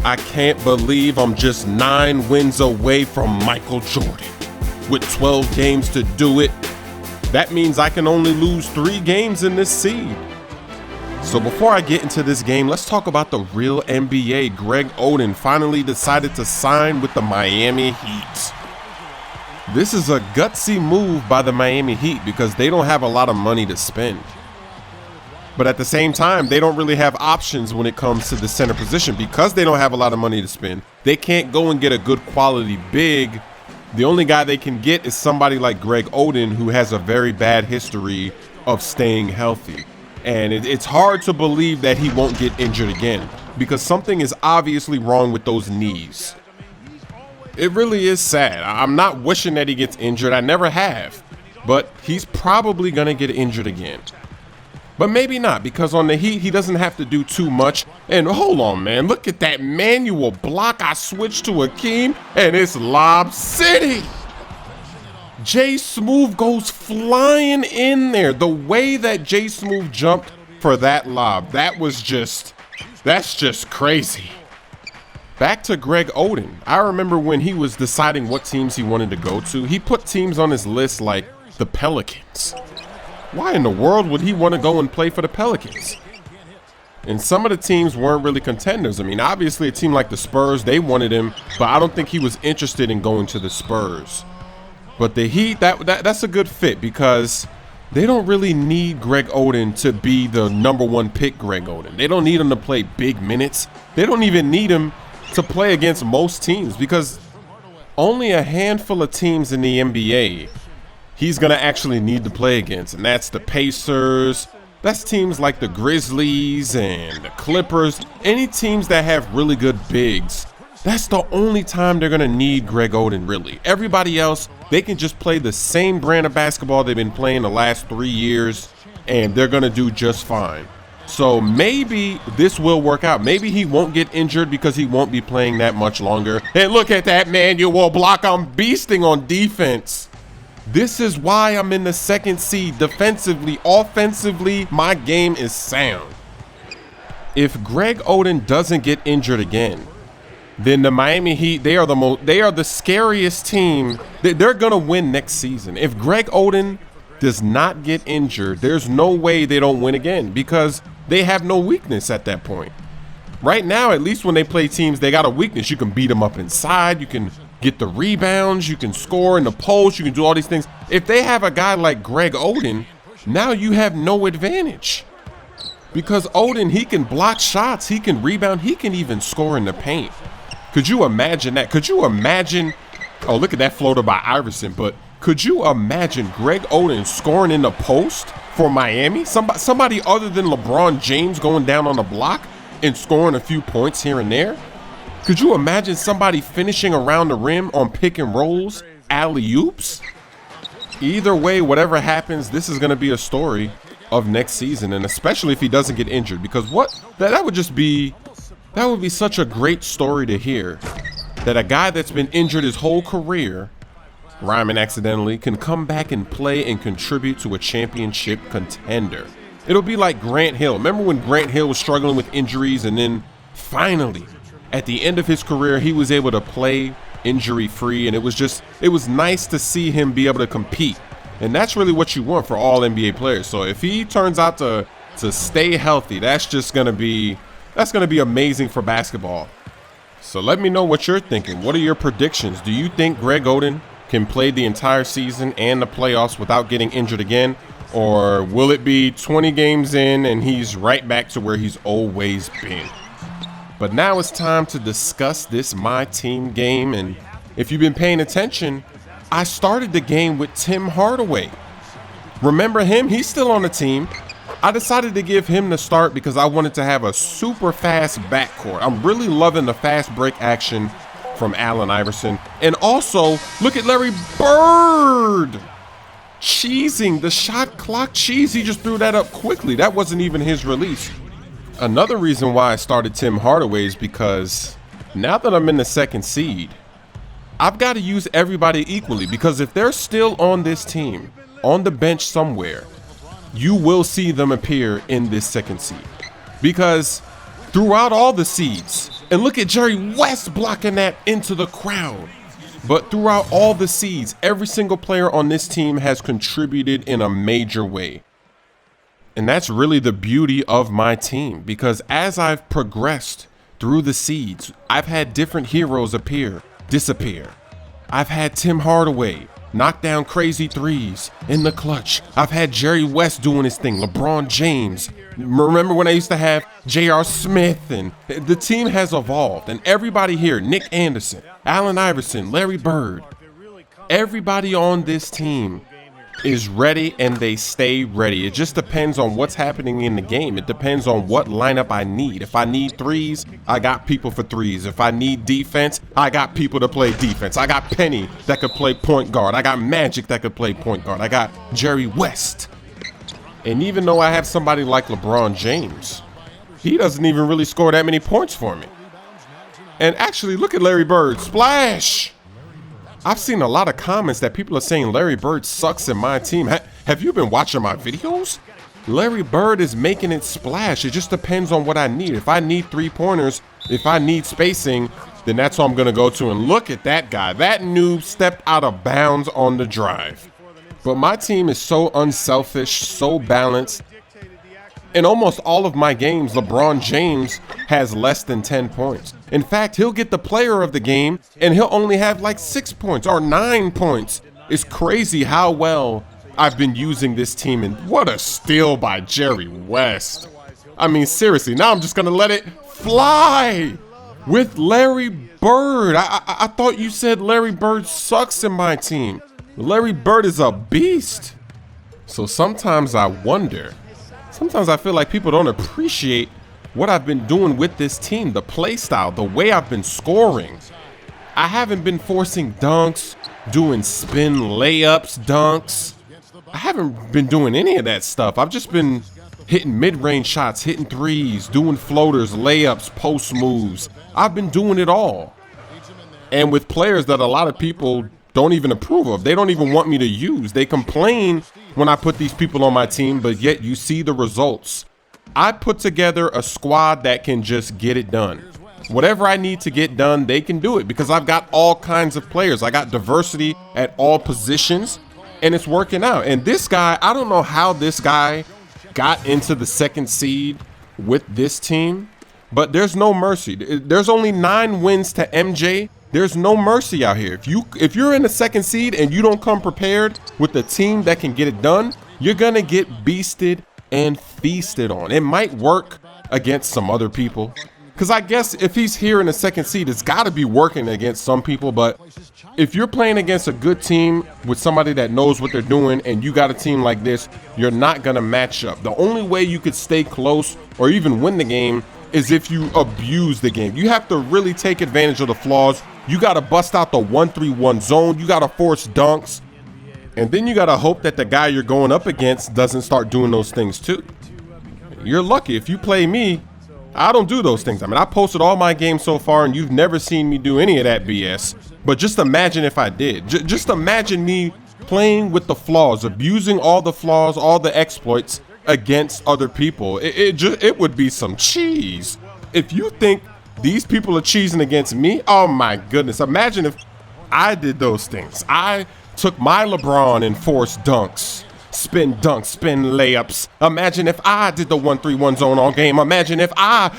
I can't believe I'm just 9 wins away from Michael Jordan. With 12 games to do it, that means I can only lose 3 games in this seed. So before I get into this game, let's talk about the real NBA. Greg Oden finally decided to sign with the Miami Heat. This is a gutsy move by the Miami Heat because they don't have a lot of money to spend. But at the same time, they don't really have options when it comes to the center position because they don't have a lot of money to spend. They can't go and get a good quality big. The only guy they can get is somebody like Greg Oden, who has a very bad history of staying healthy. And it's hard to believe that he won't get injured again because something is obviously wrong with those knees. It really is sad. I'm not wishing that he gets injured. I never have. But he's probably going to get injured again. But maybe not, because on the Heat, he doesn't have to do too much. And hold on, man. Look at that manual block. I switched to Hakeem, and it's Lob City. Smoove goes flying in there. The way that Smoove jumped for that lob, that's just crazy. Back to Greg Oden. I remember when he was deciding what teams he wanted to go to, he put teams on his list like the Pelicans. Why in the world would he want to go and play for the Pelicans? And some of the teams weren't really contenders. I mean, obviously a team like the Spurs, they wanted him, but I don't think he was interested in going to the Spurs. But the Heat, that's a good fit because they don't really need Greg Oden to be the #1 pick Greg Oden. They don't need him to play big minutes. They don't even need him to play against most teams because only a handful of teams in the NBA he's going to actually need to play against, and that's the Pacers. That's teams like the Grizzlies and the Clippers. Any teams that have really good bigs, that's the only time they're going to need Greg Oden, really. Everybody else, they can just play the same brand of basketball they've been playing the last 3 years, and they're going to do just fine. So maybe this will work out. Maybe he won't get injured because he won't be playing that much longer. And look at that manual block. I'm beasting on defense. This is why I'm in the 2nd seed. Defensively, offensively, my game is sound. If Greg Oden doesn't get injured again, then the Miami Heat, they are the scariest team. They're gonna win next season. If Greg Oden does not get injured, there's no way they don't win again because they have no weakness at that point. Right now, at least when they play teams, they got a weakness. You can beat them up inside. You can get the rebounds, you can score in the post, you can do all these things. If they have a guy like Greg Oden, now you have no advantage. Because Oden, he can block shots, he can rebound, he can even score in the paint. Could you imagine that? Could you imagine, oh, look at that floater by Iverson, but could you imagine Greg Oden scoring in the post for Miami? Somebody other than LeBron James going down on the block and scoring a few points here and there? Could you imagine somebody finishing around the rim on pick and rolls, alley-oops? Either way, whatever happens, this is going to be a story of next season, and especially if he doesn't get injured, because that would be such a great story to hear, that a guy that's been injured his whole career, rhyming accidentally, can come back and play and contribute to a championship contender. It'll be like Grant Hill. Remember when Grant Hill was struggling with injuries and then finally, at the end of his career, he was able to play injury-free, and it was nice to see him be able to compete. And that's really what you want for all NBA players. So if he turns out to stay healthy, that's gonna be amazing for basketball. So let me know what you're thinking. What are your predictions? Do you think Greg Oden can play the entire season and the playoffs without getting injured again? Or will it be 20 games in and he's right back to where he's always been? But now it's time to discuss this My Team game, and if you've been paying attention, I started the game with Tim Hardaway. Remember him? He's still on the team. I decided to give him the start because I wanted to have a super fast backcourt. I'm really loving the fast break action from Allen Iverson. And also, look at Larry Bird cheesing the shot clock cheese. He just threw that up quickly. That wasn't even his release. Another reason why I started Tim Hardaway is because now that I'm in the 2nd seed, I've got to use everybody equally, because if they're still on this team, on the bench somewhere, you will see them appear in this 2nd seed. Because throughout all the seeds, And look at Jerry West blocking that into the crowd. But throughout all the seeds, every single player on this team has contributed in a major way. And that's really the beauty of my team, because as I've progressed through the seeds, I've had different heroes appear, disappear. I've had Tim Hardaway knock down crazy threes in the clutch. I've had Jerry West doing his thing, LeBron James. Remember when I used to have J.R. Smith? And the team has evolved, and everybody here, Nick Anderson, Allen Iverson, Larry Bird, everybody on this team is ready, and they stay ready. It just depends on what's happening in the game. It depends on what lineup I need. If I need threes, I got people for threes. If I need defense, I got people to play defense. I got Penny that could play point guard. I got Magic that could play point guard. I got Jerry West. And even though I have somebody like LeBron James, he doesn't even really score that many points for me. And actually, look at Larry Bird. Splash! I've seen a lot of comments that people are saying Larry Bird sucks in my team. Have you been watching my videos? Larry Bird is making it splash. It just depends on what I need. If I need three-pointers, if I need spacing, then that's what I'm going to go to. And look at that guy. That noob stepped out of bounds on the drive. But my team is so unselfish, so balanced. In almost all of my games, LeBron James has less than 10 points. In fact, he'll get the player of the game and he'll only have like 6 points or 9 points. It's crazy how well I've been using this team, and what a steal by Jerry West. I mean, seriously, now I'm just gonna let it fly with Larry Bird. I thought you said Larry Bird sucks in my team. Larry Bird is a beast. So sometimes I wonder, sometimes I feel like people don't appreciate what I've been doing with this team, the play style, the way I've been scoring. I haven't been forcing dunks, doing spin layups, dunks. I haven't been doing any of that stuff. I've just been hitting mid-range shots, hitting threes, doing floaters, layups, post moves. I've been doing it all. And with players that a lot of people don't even approve of. They don't even want me to use. They complain when I put these people on my team, but yet you see the results. I put together a squad that can just get it done. Whatever I need to get done, they can do it because I've got all kinds of players. I got diversity at all positions, and it's working out. And this guy, I don't know how this guy got into the second seed with this team, but there's no mercy. There's only 9 wins to MJ. There's no mercy out here. If you're in the second seed and you don't come prepared with a team that can get it done, you're gonna get beasted and feasted on. It might work against some other people, because I guess if he's here in the second seed, it's got to be working against some people. But if you're playing against a good team with somebody that knows what they're doing and you got a team like this, you're not gonna match up. The only way you could stay close or even win the game is if you abuse the game. You have to really take advantage of the flaws. You got to bust out the 1-3-1 zone. You got to force dunks. And then you got to hope that the guy you're going up against doesn't start doing those things too. You're lucky. If you play me, I don't do those things. I mean, I posted all my games so far and you've never seen me do any of that BS. But just imagine if I did. Just imagine me playing with the flaws, abusing all the flaws, all the exploits against other people. It would be some cheese. If you think these people are cheesing against me, oh my goodness. Imagine if I did those things. I took my LeBron and forced dunks, spin layups. Imagine if I did the 1-3-1 zone all game. Imagine if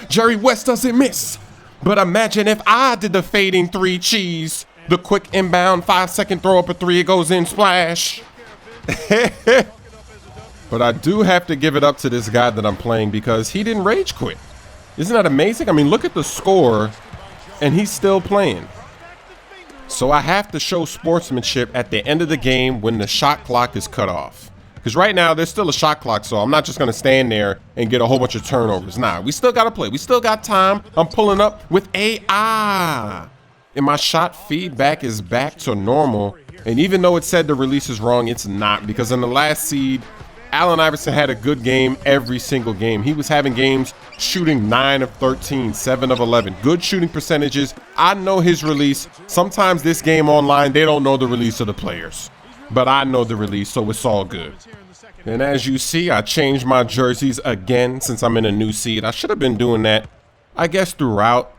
Jerry West doesn't miss. But imagine if I did the fading 3 cheese, the quick inbound 5-second throw up a 3, it goes in, splash. But I do have to give it up to this guy that I'm playing because he didn't rage quit. Isn't that amazing? I mean, look at the score, and he's still playing. So I have to show sportsmanship at the end of the game when the shot clock is cut off. Because right now, there's still a shot clock, so I'm not just going to stand there and get a whole bunch of turnovers. Nah, we still got to play. We still got time. I'm pulling up with AI. And my shot feedback is back to normal. And even though it said the release is wrong, it's not. Because in the last seed, Allen Iverson had a good game every single game. He was having games shooting 9 of 13, 7 of 11. Good shooting percentages. I know his release. Sometimes this game online, they don't know the release of the players. But I know the release, so it's all good. And as you see, I changed my jerseys again since I'm in a new seed. I should have been doing that, I guess, throughout.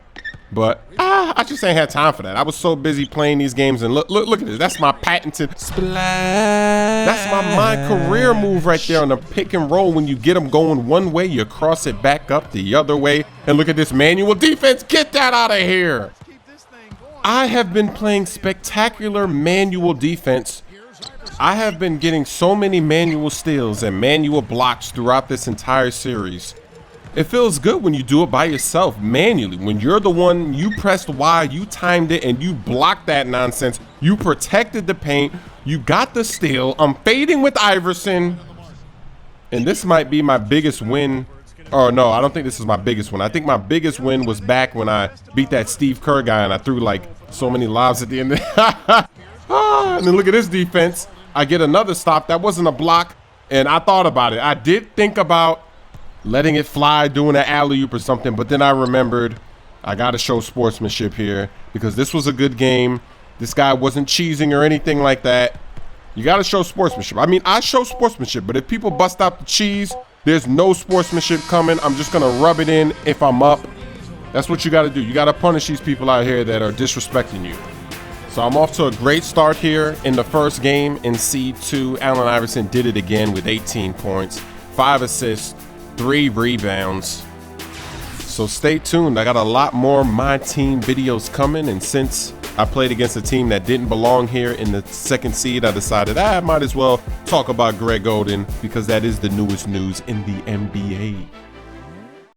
But I just ain't had time for that. I was so busy playing these games, and look at this. That's my patented splash. That's my career move right there on the pick and roll. When you get them going one way, you cross it back up the other way. And look at this manual defense. Get that out of here. I have been playing spectacular manual defense. I have been getting so many manual steals and manual blocks throughout this entire series. It feels good when you do it by yourself, manually. When you're the one, you pressed Y, you timed it, and you blocked that nonsense. You protected the paint. You got the steal. I'm fading with Iverson. And this might be my biggest win. Oh, no, I don't think this is my biggest one. I think my biggest win was back when I beat that Steve Kerr guy, and I threw, like, so many lobs at the end. And then look at this defense. I get another stop. That wasn't a block, and I thought about it. I did think about letting it fly, doing an alley-oop or something, but then I remembered I got to show sportsmanship here because this was a good game. This guy wasn't cheesing or anything like that. You got to show sportsmanship. I mean, I show sportsmanship, but if people bust out the cheese, there's no sportsmanship coming. I'm just going to rub it in if I'm up. That's what you got to do. You got to punish these people out here that are disrespecting you. So I'm off to a great start here in the first game in Seed 2. Allen Iverson did it again with 18 points, 5 assists, 3 rebounds. So stay tuned. I got a lot more My Team videos coming, and since I played against a team that didn't belong here in the second seed, I decided I might as well talk about Greg Oden because that is the newest news in the NBA.